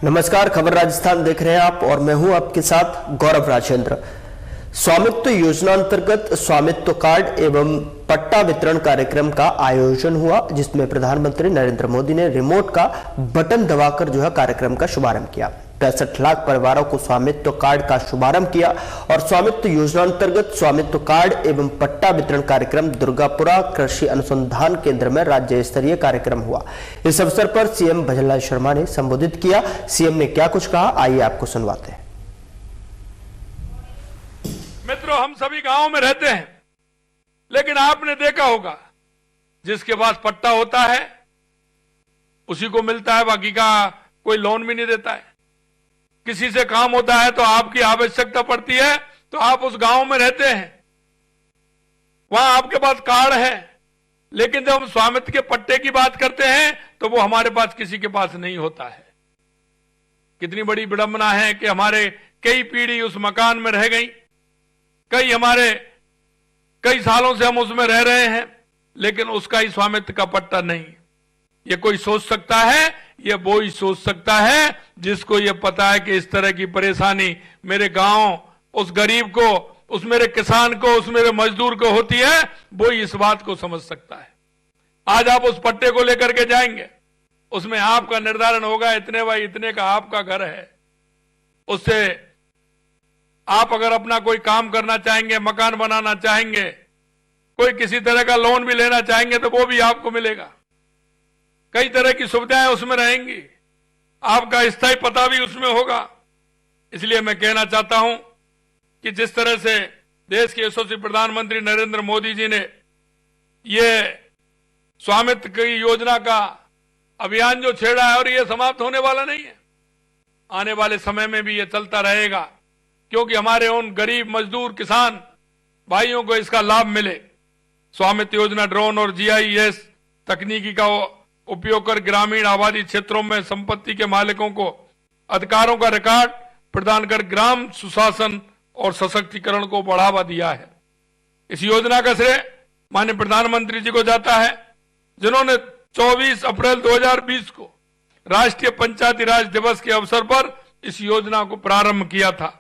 नमस्कार, खबर राजस्थान देख रहे हैं आप और मैं हूं आपके साथ गौरव राजेंद्र। स्वामित्व योजना अंतर्गत स्वामित्व कार्ड एवं पट्टा वितरण कार्यक्रम का आयोजन हुआ, जिसमें प्रधानमंत्री नरेंद्र मोदी ने रिमोट का बटन दबाकर कार्यक्रम का शुभारंभ किया। 65 लाख परिवारों को स्वामित्व कार्ड का शुभारंभ किया और स्वामित्व योजना अंतर्गत स्वामित्व कार्ड एवं पट्टा वितरण कार्यक्रम दुर्गापुरा कृषि अनुसंधान केंद्र में राज्य स्तरीय कार्यक्रम हुआ। इस अवसर पर सीएम भजनलाल शर्मा ने संबोधित किया। सीएम ने क्या कुछ कहा, आइए आपको सुनवाते हैं। मित्रों, हम सभी गांव में रहते हैं, लेकिन आपने देखा होगा जिसके पास पट्टा होता है उसी को मिलता है, बाकी का कोई लोन भी नहीं देता है। किसी से काम होता है तो आपकी आवश्यकता पड़ती है तो आप उस गांव में रहते हैं, वहां आपके पास कार्ड है, लेकिन जब हम स्वामित्व के पट्टे की बात करते हैं तो वो हमारे पास किसी के पास नहीं होता है। कितनी बड़ी विडंबना है कि हमारे कई पीढ़ी उस मकान में रह गई, कई सालों से हम उसमें रह रहे हैं, लेकिन उसका ही स्वामित्व का पट्टा नहीं। ये कोई सोच सकता है, ये वो ही सोच सकता है जिसको ये पता है कि इस तरह की परेशानी मेरे गांव, उस गरीब को, उस मेरे किसान को, उस मेरे मजदूर को होती है, वो ही इस बात को समझ सकता है। आज आप उस पट्टे को लेकर के जाएंगे, उसमें आपका निर्धारण होगा इतने बाई इतने का आपका घर है। उससे आप अगर अपना कोई काम करना चाहेंगे, मकान बनाना चाहेंगे, कोई किसी तरह का लोन भी लेना चाहेंगे तो वो भी आपको मिलेगा। कई तरह की सुविधाएं उसमें रहेंगी, आपका स्थायी पता भी उसमें होगा। इसलिए मैं कहना चाहता हूं कि जिस तरह से देश के यशस्वी प्रधानमंत्री नरेंद्र मोदी जी ने ये स्वामित्व की योजना का अभियान जो छेड़ा है, और ये समाप्त होने वाला नहीं है, आने वाले समय में भी ये चलता रहेगा, क्योंकि हमारे उन गरीब मजदूर किसान भाइयों को इसका लाभ मिले। स्वामित्व योजना ड्रोन और जीआईएस तकनीकी का उपयोग कर ग्रामीण आबादी क्षेत्रों में संपत्ति के मालिकों को अधिकारों का रिकॉर्ड प्रदान कर ग्राम सुशासन और सशक्तिकरण को बढ़ावा दिया है। इस योजना का श्रेय माननीय प्रधानमंत्री जी को जाता है, जिन्होंने 24 अप्रैल 2020 को राष्ट्रीय पंचायती राज दिवस के अवसर पर इस योजना को प्रारंभ किया था।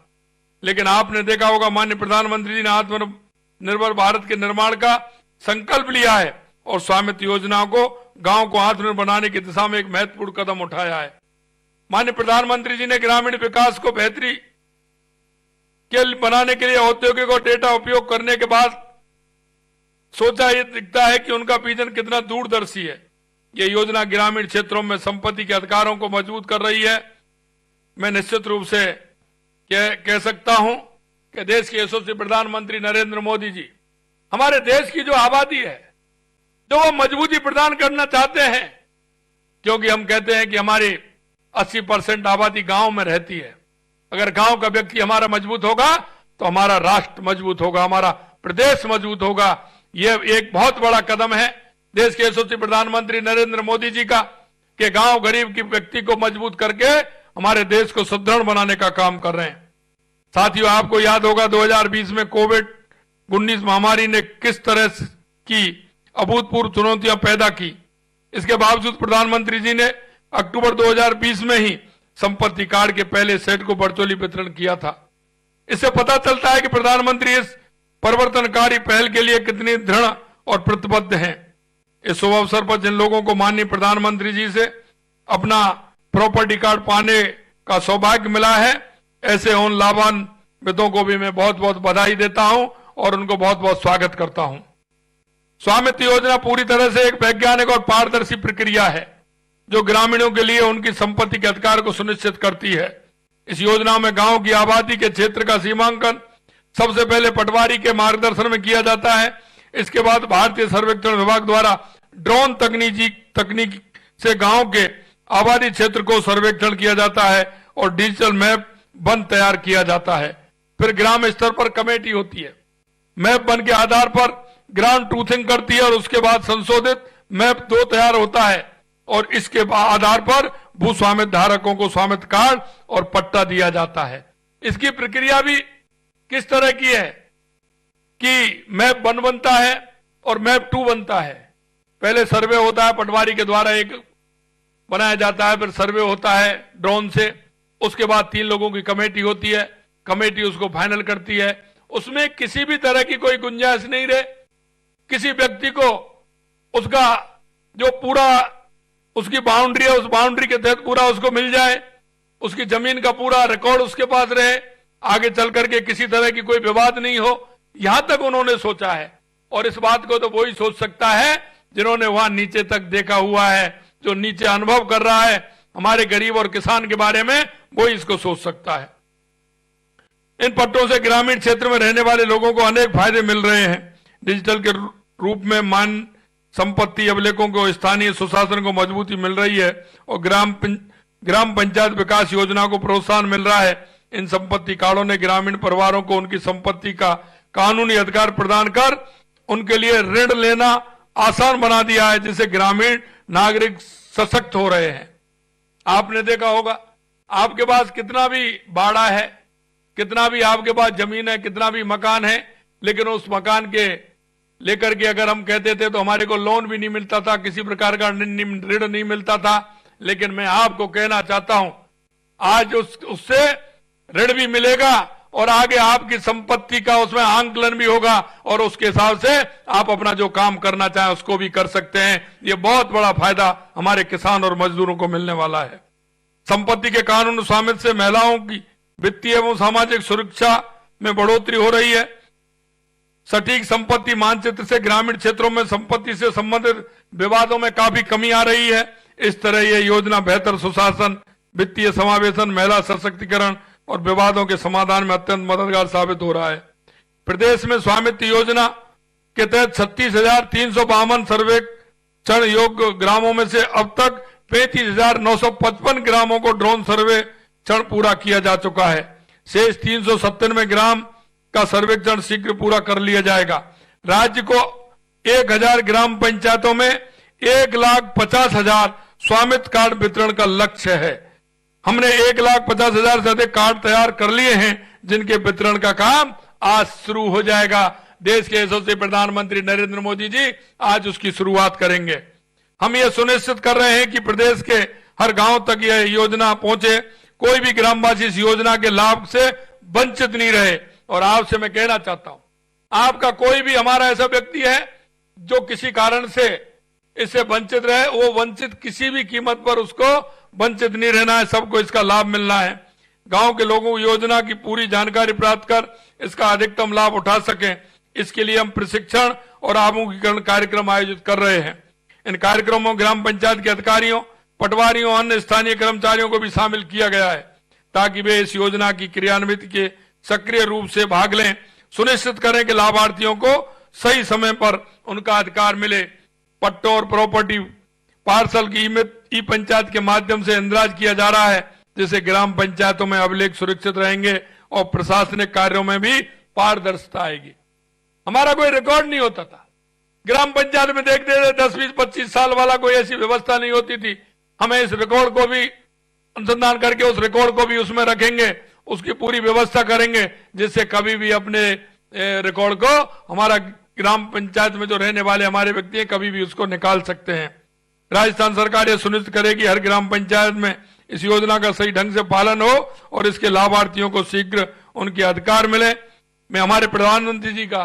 लेकिन आपने देखा होगा माननीय प्रधानमंत्री जी ने आत्मनिर्भर भारत के निर्माण का संकल्प लिया है और स्वामित्व योजना को गांव को आत्मनिर्भर बनाने की दिशा में एक महत्वपूर्ण कदम उठाया है। माननीय प्रधानमंत्री जी ने ग्रामीण विकास को बेहतरी के बनाने के लिए औद्योगिक और डेटा उपयोग करने के बाद सोचा, ये दिखता है कि उनका विजन कितना दूरदर्शी है। यह योजना ग्रामीण क्षेत्रों में संपत्ति के अधिकारों को मजबूत कर रही है। मैं निश्चित रूप से कह सकता हूं कि देश के यशस्वी प्रधानमंत्री नरेंद्र मोदी जी हमारे देश की जो आबादी है, जो वो मजबूती प्रदान करना चाहते हैं, क्योंकि हम कहते हैं कि हमारी 80% आबादी गांव में रहती है। अगर गांव का व्यक्ति हमारा मजबूत होगा तो हमारा राष्ट्र मजबूत होगा, हमारा प्रदेश मजबूत होगा। यह एक बहुत बड़ा कदम है देश के यशस्वी प्रधानमंत्री नरेंद्र मोदी जी का, कि गांव गरीब की व्यक्ति को मजबूत करके हमारे देश को सुदृढ़ बनाने का काम कर रहे हैं। साथियों, आपको याद होगा 2020 में कोविड-19 महामारी ने किस तरह की अभूतपूर्व चुनौतियां पैदा की। इसके बावजूद प्रधानमंत्री जी ने अक्टूबर 2020 में ही संपत्ति कार्ड के पहले सेट को वर्चुअली वितरण किया था। इससे पता चलता है कि प्रधानमंत्री इस परिवर्तनकारी पहल के लिए कितनी दृढ़ और प्रतिबद्ध हैं। इस शुभ अवसर पर जिन लोगों को माननीय प्रधानमंत्री जी से अपना प्रॉपर्टी कार्ड पाने का सौभाग्य मिला है, ऐसे उन लाभान्वितों को भी मैं बहुत बहुत बधाई देता हूं और उनको बहुत बहुत स्वागत करता हूं। स्वामित्व योजना पूरी तरह से एक वैज्ञानिक और पारदर्शी प्रक्रिया है, जो ग्रामीणों के लिए उनकी संपत्ति के अधिकार को सुनिश्चित करती है। इस योजना में गांव की आबादी के क्षेत्र का सीमांकन सबसे पहले पटवारी के मार्गदर्शन में किया जाता है। इसके बाद भारतीय सर्वेक्षण विभाग द्वारा ड्रोन तकनीक से गांव के आबादी क्षेत्र को सर्वेक्षण किया जाता है और डिजिटल मैप वन तैयार किया जाता है। फिर ग्राम स्तर पर कमेटी होती है, मैप वन के आधार पर ग्राउंड ट्रूथिंग करती है और उसके बाद संशोधित मैप 2 तैयार होता है और इसके आधार पर भू स्वामित्व धारकों को स्वामित्व कार्ड और पट्टा दिया जाता है। इसकी प्रक्रिया भी किस तरह की है कि मैप 1 बनता है और मैप 2 बनता है। पहले सर्वे होता है, पटवारी के द्वारा एक बनाया जाता है, फिर सर्वे होता है ड्रोन से, उसके बाद 3 लोगों की कमेटी होती है, कमेटी उसको फाइनल करती है। उसमें किसी भी तरह की कोई गुंजाइश नहीं रहे, किसी व्यक्ति को उसका जो पूरा उसकी बाउंड्री है उस बाउंड्री के तहत पूरा उसको मिल जाए, उसकी जमीन का पूरा रिकॉर्ड उसके पास रहे, आगे चल करके किसी तरह की कोई विवाद नहीं हो, यहां तक उन्होंने सोचा है। और इस बात को तो वही सोच सकता है जिन्होंने वहां नीचे तक देखा हुआ है, जो नीचे अनुभव कर रहा है हमारे गरीब और किसान के बारे में, वही इसको सोच सकता है। इन पट्टों से ग्रामीण क्षेत्र में रहने वाले लोगों को अनेक फायदे मिल रहे हैं। डिजिटल के रूप में मान संपत्ति अभिलेखों को स्थानीय सुशासन को मजबूती मिल रही है और ग्राम पंचायत विकास योजना को प्रोत्साहन मिल रहा है। इन संपत्ति कार्डों ने ग्रामीण परिवारों को उनकी संपत्ति का कानूनी अधिकार प्रदान कर उनके लिए ऋण लेना आसान बना दिया है, जिससे ग्रामीण नागरिक सशक्त हो रहे हैं। आपने देखा होगा, आपके पास कितना भी बाड़ा है, कितना भी आपके पास जमीन है, कितना भी मकान है, लेकिन उस मकान के लेकर के अगर हम कहते थे तो हमारे को लोन भी नहीं मिलता था, किसी प्रकार का ऋण नहीं मिलता था। लेकिन मैं आपको कहना चाहता हूं, आज उससे ऋण भी मिलेगा और आगे आपकी संपत्ति का उसमें आंकलन भी होगा और उसके हिसाब से आप अपना जो काम करना चाहें उसको भी कर सकते हैं। ये बहुत बड़ा फायदा हमारे किसान और मजदूरों को मिलने वाला है। संपत्ति के कानून स्वामित्व से महिलाओं की वित्तीय एवं सामाजिक सुरक्षा में बढ़ोतरी हो रही है। सटीक संपत्ति मानचित्र से ग्रामीण क्षेत्रों में संपत्ति से संबंधित विवादों में काफी कमी आ रही है। इस तरह यह योजना बेहतर सुशासन, वित्तीय समावेशन, महिला सशक्तिकरण और विवादों के समाधान में अत्यंत मददगार साबित हो रहा है। प्रदेश में स्वामित्व योजना के तहत 36,352 सर्वेक्षण योग्य ग्रामों में से अब तक 35,955 ग्रामों को ड्रोन सर्वेक्षण पूरा किया जा चुका है। शेष 397 ग्राम का सर्वेक्षण शीघ्र पूरा कर लिया जाएगा। राज्य को 1000 ग्राम पंचायतों में 1,50,000 स्वामित्व कार्ड वितरण का लक्ष्य है। हमने 1,50,000 से अधिक कार्ड तैयार कर लिए हैं, जिनके वितरण का काम आज शुरू हो जाएगा। देश के यशस्वी प्रधानमंत्री नरेंद्र मोदी जी आज उसकी शुरुआत करेंगे। हम ये सुनिश्चित कर रहे हैं कि प्रदेश के हर गांव तक यह योजना पहुंचे, कोई भी ग्रामवासी इस योजना के लाभ से वंचित नहीं रहे। और आपसे मैं कहना चाहता हूं, आपका कोई भी हमारा ऐसा व्यक्ति है जो किसी कारण से इससे वंचित रहे, वो वंचित किसी भी कीमत पर उसको वंचित नहीं रहना है, सबको इसका लाभ मिलना है। गांव के लोगों को योजना की पूरी जानकारी प्राप्त कर इसका अधिकतम लाभ उठा सकें, इसके लिए हम प्रशिक्षण और आमुखीकरण कार्यक्रम आयोजित कर रहे हैं। इन कार्यक्रमों में ग्राम पंचायत के अधिकारियों, पटवारियों, अन्य स्थानीय कर्मचारियों को भी शामिल किया गया है, ताकि वे इस योजना की क्रियान्वित के सक्रिय रूप से भाग लें। सुनिश्चित करें कि लाभार्थियों को सही समय पर उनका अधिकार मिले। पट्टों और प्रॉपर्टी पार्सल की ई पंचायत के माध्यम से इंदराज किया जा रहा है, जिससे ग्राम पंचायतों में अभिलेख सुरक्षित रहेंगे और प्रशासनिक कार्यों में भी पारदर्शिता आएगी। हमारा कोई रिकॉर्ड नहीं होता था, ग्राम पंचायत में देखते थे 10, 20, 25 साल वाला कोई ऐसी व्यवस्था नहीं होती थी। हमें इस रिकॉर्ड को भी अनुसंधान करके उस रिकॉर्ड को भी उसमें रखेंगे, उसकी पूरी व्यवस्था करेंगे, जिससे कभी भी अपने रिकॉर्ड को हमारा ग्राम पंचायत में जो रहने वाले हमारे व्यक्ति हैं कभी भी उसको निकाल सकते हैं। राजस्थान सरकार यह सुनिश्चित करेगी हर ग्राम पंचायत में इस योजना का सही ढंग से पालन हो और इसके लाभार्थियों को शीघ्र उनके अधिकार मिले। मैं हमारे प्रधानमंत्री जी का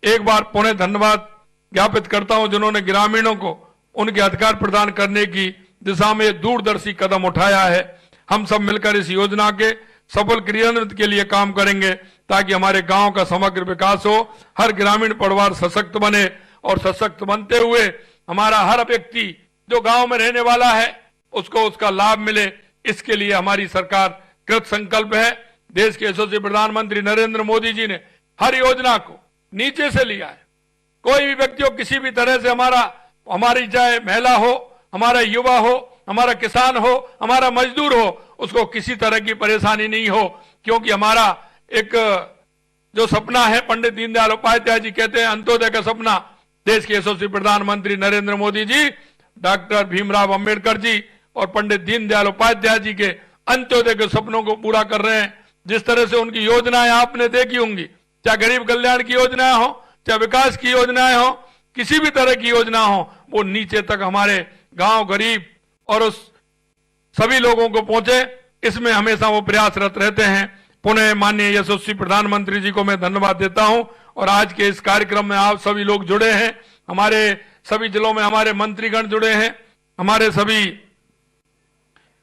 एक बार पुनः धन्यवाद ज्ञापित करता हूं, जिन्होंने ग्रामीणों को उनके अधिकार प्रदान करने की दिशा में दूरदर्शी कदम उठाया है। हम सब मिलकर इस योजना के सफल क्रियान्वित के लिए काम करेंगे, ताकि हमारे गांव का समग्र विकास हो, हर ग्रामीण परिवार सशक्त बने और सशक्त बनते हुए हमारा हर व्यक्ति जो गांव में रहने वाला है उसको उसका लाभ मिले। इसके लिए हमारी सरकार कृत संकल्प है। देश के यशस्वी प्रधानमंत्री नरेंद्र मोदी जी ने हर योजना को नीचे से लिया है। कोई भी व्यक्ति हो, किसी भी तरह से हमारी चाहे महिला हो, हमारा युवा हो, हमारा किसान हो, हमारा मजदूर हो, उसको किसी तरह की परेशानी नहीं हो, क्योंकि हमारा एक जो सपना है, पंडित दीनदयाल उपाध्याय जी कहते हैं अंत्योदय का सपना। देश के यशस्वी प्रधानमंत्री नरेंद्र मोदी जी, डॉक्टर भीमराव अंबेडकर जी और पंडित दीनदयाल उपाध्याय जी के अंत्योदय के सपनों को पूरा कर रहे हैं। जिस तरह से उनकी योजनाएं आपने देखी होंगी, चाहे गरीब कल्याण की योजनाएं हो, चाहे विकास की योजनाएं हो, किसी भी तरह की योजना हो, वो नीचे तक हमारे गांव गरीब और उस सभी लोगों को पहुंचे, इसमें हमेशा वो प्रयासरत रहते हैं। पुनः माननीय यशस्वी प्रधानमंत्री जी को मैं धन्यवाद देता हूं। और आज के इस कार्यक्रम में आप सभी लोग जुड़े हैं, हमारे सभी जिलों में हमारे मंत्रीगण जुड़े हैं, हमारे सभी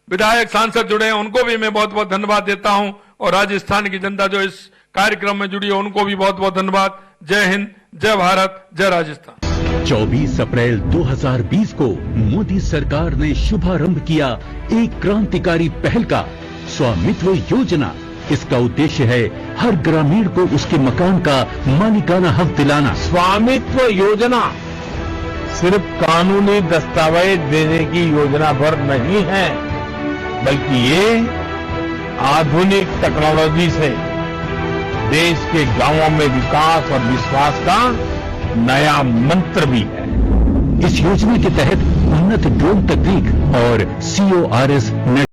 विधायक सांसद जुड़े हैं, उनको भी मैं बहुत बहुत धन्यवाद देता हूं। और राजस्थान की जनता जो इस कार्यक्रम में जुड़ी है उनको भी बहुत बहुत धन्यवाद। जय हिंद, जय भारत, जय राजस्थान। 24 अप्रैल 2020 को मोदी सरकार ने शुभारंभ किया एक क्रांतिकारी पहल का, स्वामित्व योजना। इसका उद्देश्य है हर ग्रामीण को उसके मकान का मालिकाना हक दिलाना। स्वामित्व योजना सिर्फ कानूनी दस्तावेज देने की योजना भर नहीं है, बल्कि ये आधुनिक टेक्नोलॉजी से देश के गांवों में विकास और विश्वास का नया मंत्र भी है। इस योजना के तहत उन्नत ड्रोन तकनीक और CORS नेट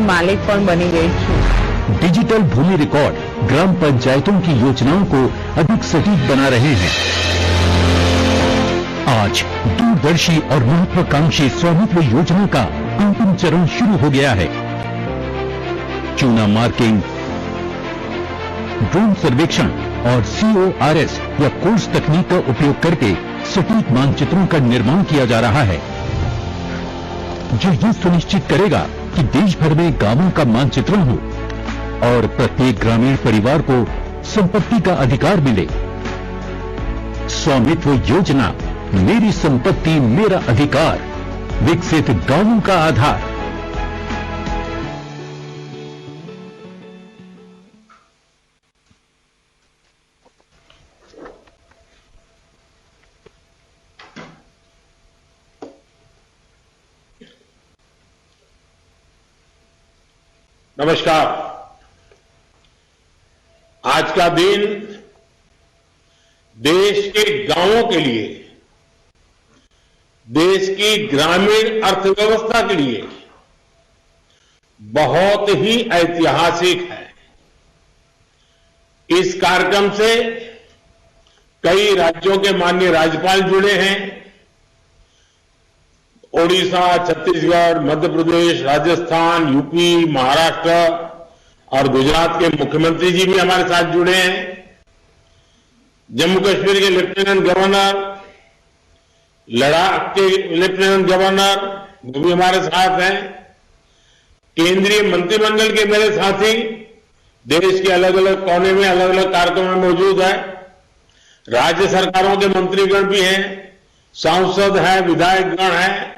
मालिक पण बनी गई છું। डिजिटल भूमि रिकॉर्ड ग्राम पंचायतों की योजनाओं को अधिक सटीक बना रहे हैं। आज दूरदर्शी और महत्वाकांक्षी स्वामित्व योजना का अंतिम चरण शुरू हो गया है। चूना मार्किंग, ड्रोन सर्वेक्षण और CORS या कोर्स तकनीक का उपयोग करके सटीक मानचित्रों का निर्माण किया जा रहा है, जो ये सुनिश्चित करेगा कि देश भर में गांवों का मानचित्रण हो और प्रत्येक ग्रामीण परिवार को संपत्ति का अधिकार मिले। स्वामित्व योजना, मेरी संपत्ति मेरा अधिकार, विकसित गांवों का आधार। नमस्कार। आज का दिन देश के गांवों के लिए, देश की ग्रामीण अर्थव्यवस्था के लिए बहुत ही ऐतिहासिक है। इस कार्यक्रम से कई राज्यों के माननीय राज्यपाल जुड़े हैं। ओडिशा, छत्तीसगढ़, मध्य प्रदेश, राजस्थान, यूपी, महाराष्ट्र और गुजरात के मुख्यमंत्री जी भी हमारे साथ जुड़े हैं। जम्मू कश्मीर के लेफ्टिनेंट गवर्नर, लद्दाख के लेफ्टिनेंट गवर्नर वो भी हमारे साथ हैं। केंद्रीय मंत्रिमंडल के मेरे साथी देश के अलग अलग कोने में अलग अलग कार्यक्रमों में मौजूद है। राज्य सरकारों के मंत्रीगण भी हैं, सांसद हैं, विधायकगण हैं,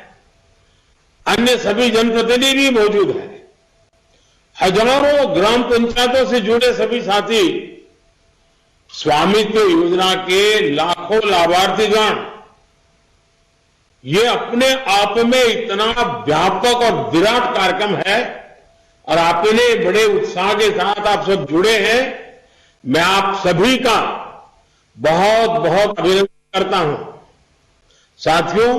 अन्य सभी जनप्रतिनिधि भी मौजूद हैं। हजारों ग्राम पंचायतों से जुड़े सभी साथी, स्वामित्व योजना के लाखों लाभार्थीगण, ये अपने आप में इतना व्यापक और विराट कार्यक्रम है और आप इन्हें बड़े उत्साह के साथ आप सब जुड़े हैं। मैं आप सभी का बहुत बहुत अभिनंदन करता हूं। साथियों,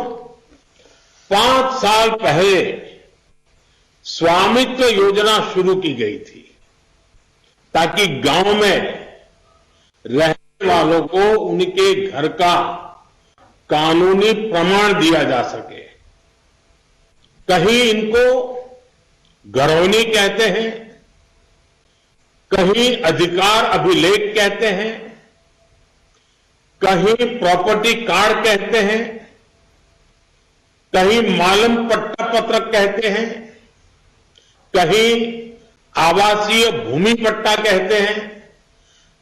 5 साल पहले स्वामित्व योजना शुरू की गई थी ताकि गांव में रहने वालों को उनके घर का कानूनी प्रमाण दिया जा सके। कहीं इनको घरौनी कहते हैं, कहीं अधिकार अभिलेख कहते हैं, कहीं प्रॉपर्टी कार्ड कहते हैं, कहीं मालम पट्टा पत्रक कहते हैं, कहीं आवासीय भूमि पट्टा कहते हैं।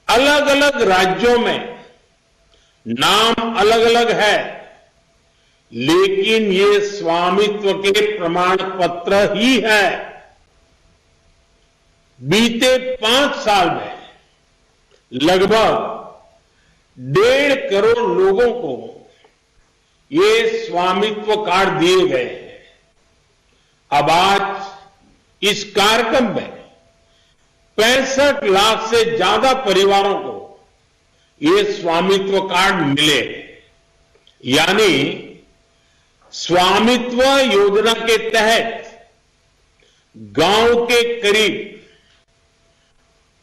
अलग अलग राज्यों में नाम अलग अलग है, लेकिन ये स्वामित्व के प्रमाण पत्र ही है। बीते 5 साल में लगभग 1.5 करोड़ लोगों को ये स्वामित्व कार्ड दिए गए हैं। अब आज इस कार्यक्रम में 65 लाख से ज्यादा परिवारों को ये स्वामित्व कार्ड मिले, यानी स्वामित्व योजना के तहत गांव के करीब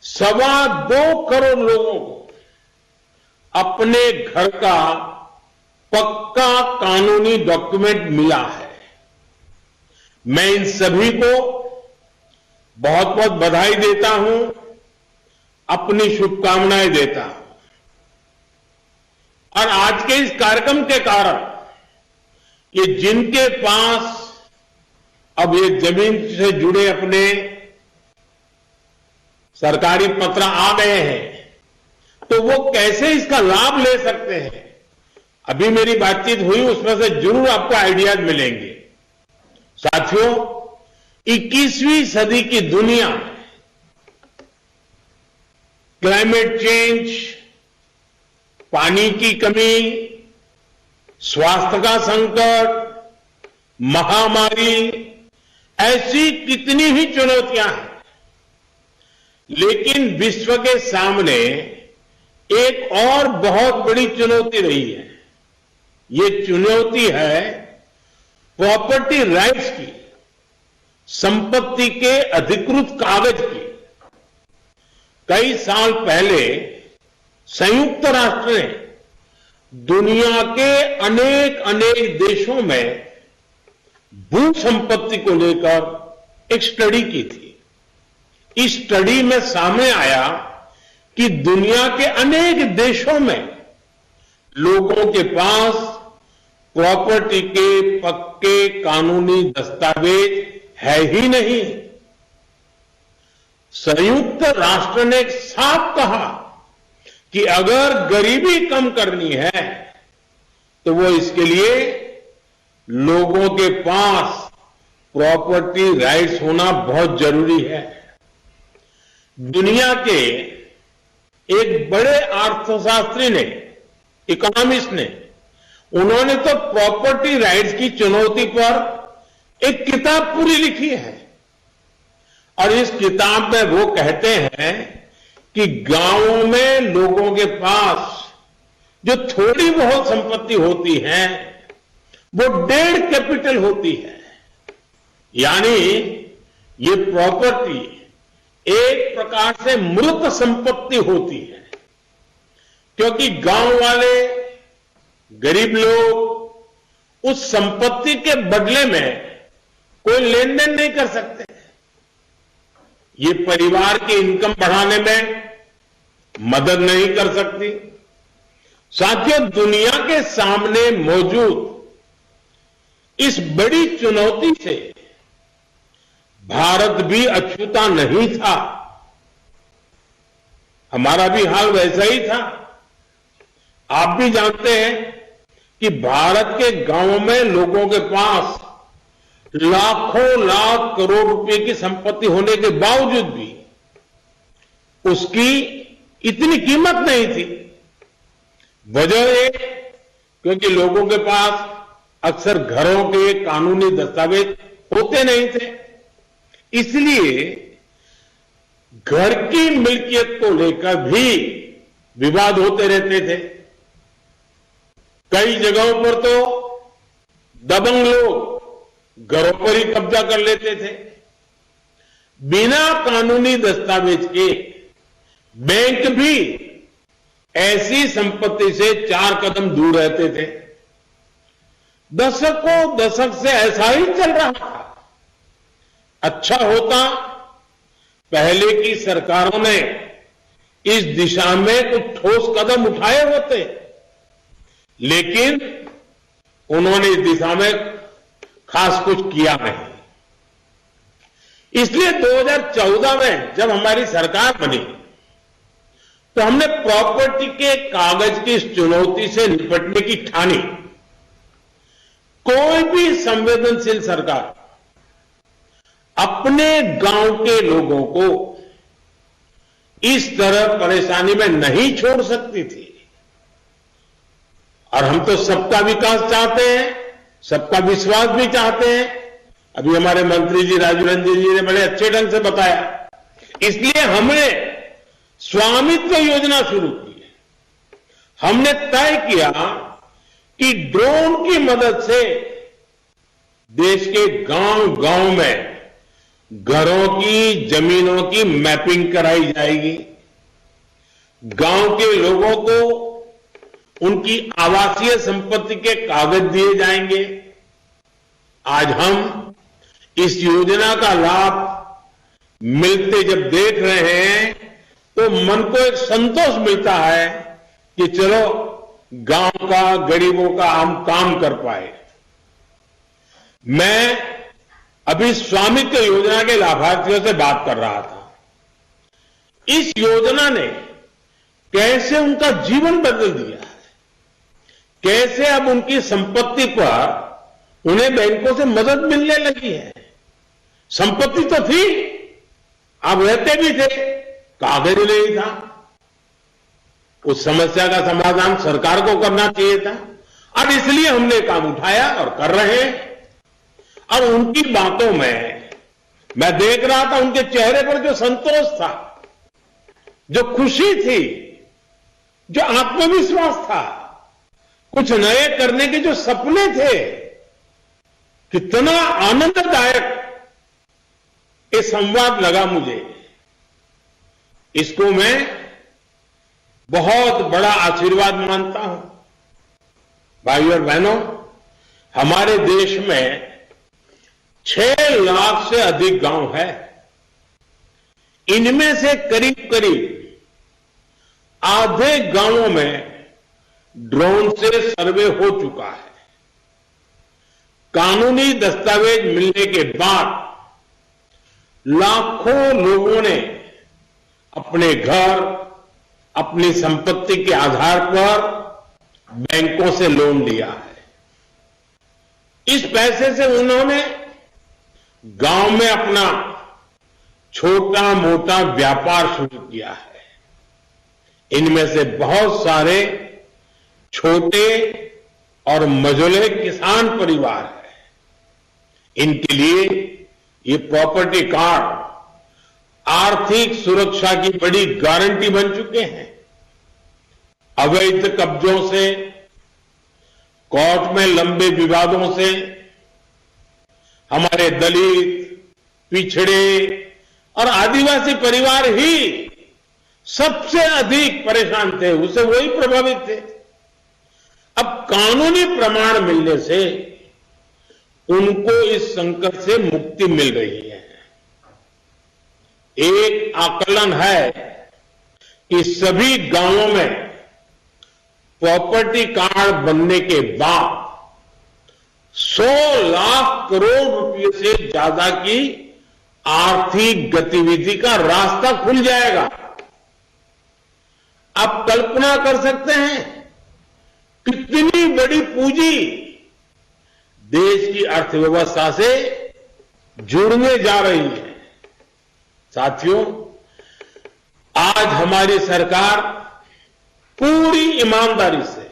2.25 करोड़ लोगों को अपने घर का पक्का कानूनी डॉक्यूमेंट मिला है। मैं इन सभी को बहुत बहुत बधाई देता हूं, अपनी शुभकामनाएं देता हूं। और आज के इस कार्यक्रम के कारण ये जिनके पास अब ये जमीन से जुड़े अपने सरकारी पत्र आ गए हैं, तो वो कैसे इसका लाभ ले सकते हैं, अभी मेरी बातचीत हुई, उसमें से जरूर आपको आइडियाज मिलेंगे। साथियों, 21वीं सदी की दुनिया में क्लाइमेट चेंज, पानी की कमी, स्वास्थ्य का संकट, महामारी, ऐसी कितनी ही चुनौतियां हैं, लेकिन विश्व के सामने एक और बहुत बड़ी चुनौती रही है। ये चुनौती है प्रॉपर्टी राइट्स की, संपत्ति के अधिकृत कागज की। कई साल पहले संयुक्त राष्ट्र ने दुनिया के अनेक देशों में भू संपत्ति को लेकर एक स्टडी की थी। इस स्टडी में सामने आया कि दुनिया के अनेक देशों में लोगों के पास प्रॉपर्टी के पक्के कानूनी दस्तावेज है ही नहीं। संयुक्त राष्ट्र ने साफ कहा कि अगर गरीबी कम करनी है तो वो इसके लिए लोगों के पास प्रॉपर्टी राइट्स होना बहुत जरूरी है। दुनिया के एक बड़े अर्थशास्त्री ने, इकोनॉमिस्ट ने, उन्होंने तो प्रॉपर्टी राइट्स की चुनौती पर एक किताब पूरी लिखी है। और इस किताब में वो कहते हैं कि गांवों में लोगों के पास जो थोड़ी बहुत संपत्ति होती है वो 1.5 कैपिटल होती है। यानी ये प्रॉपर्टी एक प्रकार से मृत संपत्ति होती है, क्योंकि गांव वाले गरीब लोग उस संपत्ति के बदले में कोई लेन देन नहीं कर सकते। ये परिवार की इनकम बढ़ाने में मदद नहीं कर सकती। साथियों, दुनिया के सामने मौजूद इस बड़ी चुनौती से भारत भी अछूता नहीं था। हमारा भी हाल वैसा ही था। आप भी जानते हैं कि भारत के गांवों में लोगों के पास लाखों लाख करोड़ रुपए की संपत्ति होने के बावजूद भी उसकी इतनी कीमत नहीं थी। वजह है क्योंकि लोगों के पास अक्सर घरों के कानूनी दस्तावेज होते नहीं थे। इसलिए घर की मिल्कियत को लेकर भी विवाद होते रहते थे। कई जगहों पर तो दबंग लोग घरों पर ही कब्जा कर लेते थे। बिना कानूनी दस्तावेज के बैंक भी ऐसी संपत्ति से 4 कदम दूर रहते थे। दशक से ऐसा ही चल रहा था। अच्छा होता पहले की सरकारों ने इस दिशा में कुछ ठोस कदम उठाए होते, लेकिन उन्होंने इस दिशा में खास कुछ किया नहीं। इसलिए 2014 में जब हमारी सरकार बनी तो हमने प्रॉपर्टी के कागज की इस चुनौती से निपटने की ठानी। कोई भी संवेदनशील सरकार अपने गांव के लोगों को इस तरह परेशानी में नहीं छोड़ सकती थी। और हम तो सबका विकास चाहते हैं, सबका विश्वास भी चाहते हैं। अभी हमारे मंत्री जी राजीव रंजन जी ने बड़े अच्छे ढंग से बताया। इसलिए हमने स्वामित्व योजना शुरू की। हमने तय किया कि ड्रोन की मदद से देश के गांव-गांव में घरों की, जमीनों की मैपिंग कराई जाएगी। गांव के लोगों को उनकी आवासीय संपत्ति के कागज दिए जाएंगे। आज हम इस योजना का लाभ मिलते जब देख रहे हैं तो मन को एक संतोष मिलता है कि चलो गांव का, गरीबों का हम काम कर पाए। मैं अभी स्वामित्व योजना के लाभार्थियों से बात कर रहा था। इस योजना ने कैसे उनका जीवन बदल दिया है, कैसे अब उनकी संपत्ति पर उन्हें बैंकों से मदद मिलने लगी है। संपत्ति तो थी, आप रहते भी थे, कागज नहीं था। उस समस्या का समाधान सरकार को करना चाहिए था। और इसलिए हमने काम उठाया और कर रहे हैं। और उनकी बातों में मैं देख रहा था, उनके चेहरे पर जो संतोष था, जो खुशी थी, जो आत्मविश्वास था, कुछ नए करने के जो सपने थे, कितना आनंददायक ये संवाद लगा मुझे। इसको मैं बहुत बड़ा आशीर्वाद मानता हूं। भाइयों और बहनों, हमारे देश में 6 लाख से अधिक गांव है। इनमें से करीब करीब आधे गांवों में ड्रोन से सर्वे हो चुका है। कानूनी दस्तावेज मिलने के बाद लाखों लोगों ने अपने घर, अपनी संपत्ति के आधार पर बैंकों से लोन लिया है। इस पैसे से उन्होंने गांव में अपना छोटा मोटा व्यापार शुरू किया है। इनमें से बहुत सारे छोटे और मझोले किसान परिवार हैं। इनके लिए ये प्रॉपर्टी कार्ड आर्थिक सुरक्षा की बड़ी गारंटी बन चुके हैं। अवैध कब्जों से, कोर्ट में लंबे विवादों से हमारे दलित, पिछड़े और आदिवासी परिवार ही सबसे अधिक परेशान थे, उससे वही प्रभावित थे। अब कानूनी प्रमाण मिलने से उनको इस संकट से मुक्ति मिल रही है। एक आकलन है कि सभी गांवों में प्रॉपर्टी कार्ड बनने के बाद 100 लाख करोड़ रुपए से ज्यादा की आर्थिक गतिविधि का रास्ता खुल जाएगा। आप कल्पना कर सकते हैं कितनी बड़ी पूंजी देश की अर्थव्यवस्था से जुड़ने जा रही है। साथियों, आज हमारी सरकार पूरी ईमानदारी से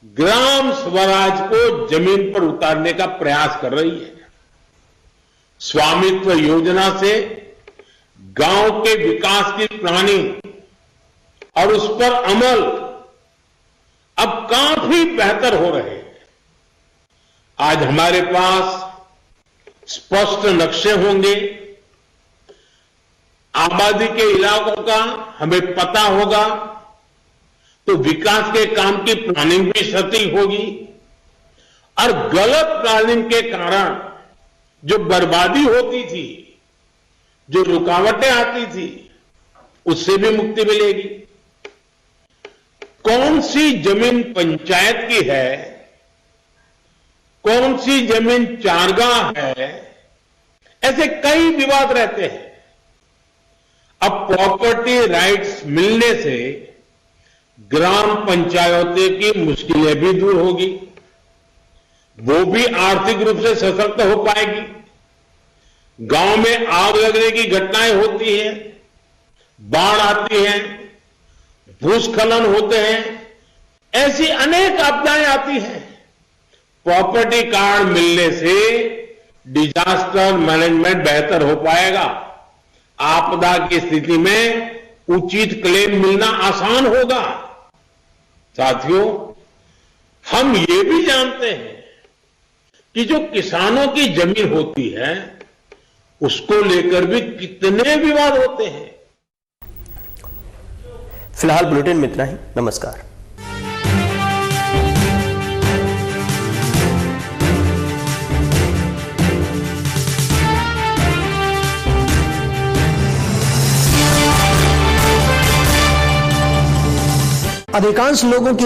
ग्राम स्वराज को जमीन पर उतारने का प्रयास कर रही है। स्वामित्व योजना से गांव के विकास की प्लानिंग और उस पर अमल अब काफी बेहतर हो रहे हैं। आज हमारे पास स्पष्ट नक्शे होंगे, आबादी के इलाकों का हमें पता होगा, तो विकास के काम की प्लानिंग भी सटीक होगी और गलत प्लानिंग के कारण जो बर्बादी होती थी, जो रुकावटें आती थी, उससे भी मुक्ति मिलेगी। कौन सी जमीन पंचायत की है, कौन सी जमीन चारगाह है, ऐसे कई विवाद रहते हैं। अब प्रॉपर्टी राइट्स मिलने से ग्राम पंचायतों की मुश्किलें भी दूर होगी, वो भी आर्थिक रूप से सशक्त हो पाएगी। गांव में आग लगने की घटनाएं होती हैं, बाढ़ आती है, भूस्खलन होते हैं, ऐसी अनेक आपदाएं आती हैं। प्रॉपर्टी कार्ड मिलने से डिजास्टर मैनेजमेंट बेहतर हो पाएगा। आपदा की स्थिति में उचित क्लेम मिलना आसान होगा। साथियों, हम ये भी जानते हैं कि जो किसानों की जमीन होती है उसको लेकर भी कितने विवाद होते हैं। फिलहाल बुलेटिन में इतना ही। नमस्कार। अधिकांश लोगों की